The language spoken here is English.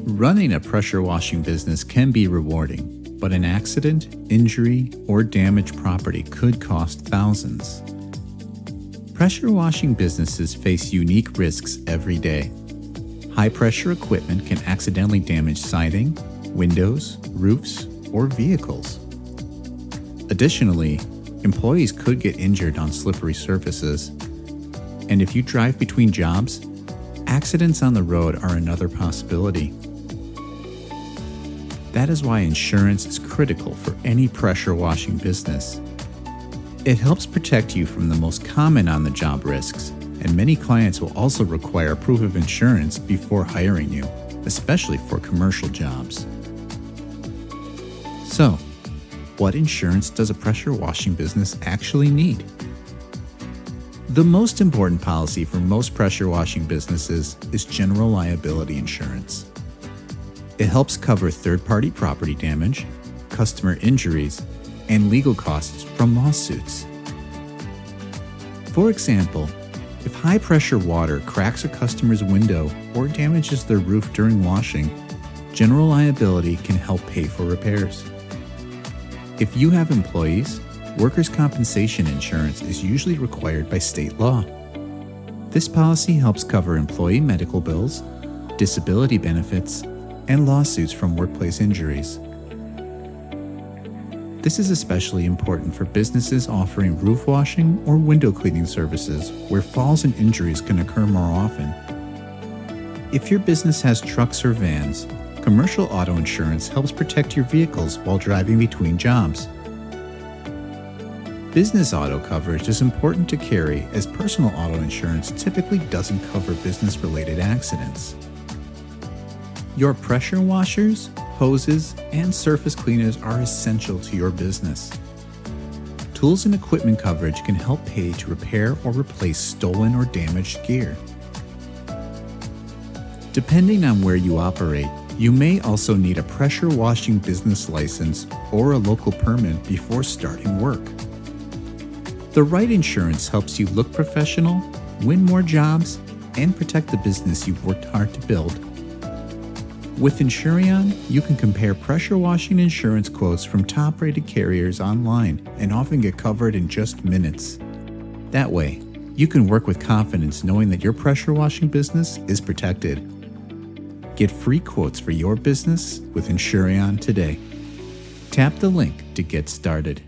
Running a pressure washing business can be rewarding, but an accident, injury, or damaged property could cost thousands. Pressure washing businesses face unique risks every day. High-pressure equipment can accidentally damage siding, windows, roofs, or vehicles. Additionally, employees could get injured on slippery surfaces. And if you drive between jobs, accidents on the road are another possibility. That is why insurance is critical for any pressure washing business. It helps protect you from the most common on-the-job risks, and many clients will also require proof of insurance before hiring you, especially for commercial jobs. So, what insurance does a pressure washing business actually need? The most important policy for most pressure washing businesses is general liability insurance. It helps cover third-party property damage, customer injuries, and legal costs from lawsuits. For example, if high-pressure water cracks a customer's window or damages their roof during washing, general liability can help pay for repairs. If you have employees, workers' compensation insurance is usually required by state law. This policy helps cover employee medical bills, disability benefits, and lawsuits from workplace injuries. This is especially important for businesses offering roof washing or window cleaning services where falls and injuries can occur more often. If your business has trucks or vans, commercial auto insurance helps protect your vehicles while driving between jobs. Business auto coverage is important to carry as personal auto insurance typically doesn't cover business-related accidents. Your pressure washers, hoses, and surface cleaners are essential to your business. Tools and equipment coverage can help pay to repair or replace stolen or damaged gear. Depending on where you operate, you may also need a pressure washing business license or a local permit before starting work. The right insurance helps you look professional, win more jobs, and protect the business you've worked hard to build. With Insureon, you can compare pressure washing insurance quotes from top-rated carriers online and often get covered in just minutes. That way, you can work with confidence knowing that your pressure washing business is protected. Get free quotes for your business with Insureon today. Tap the link to get started.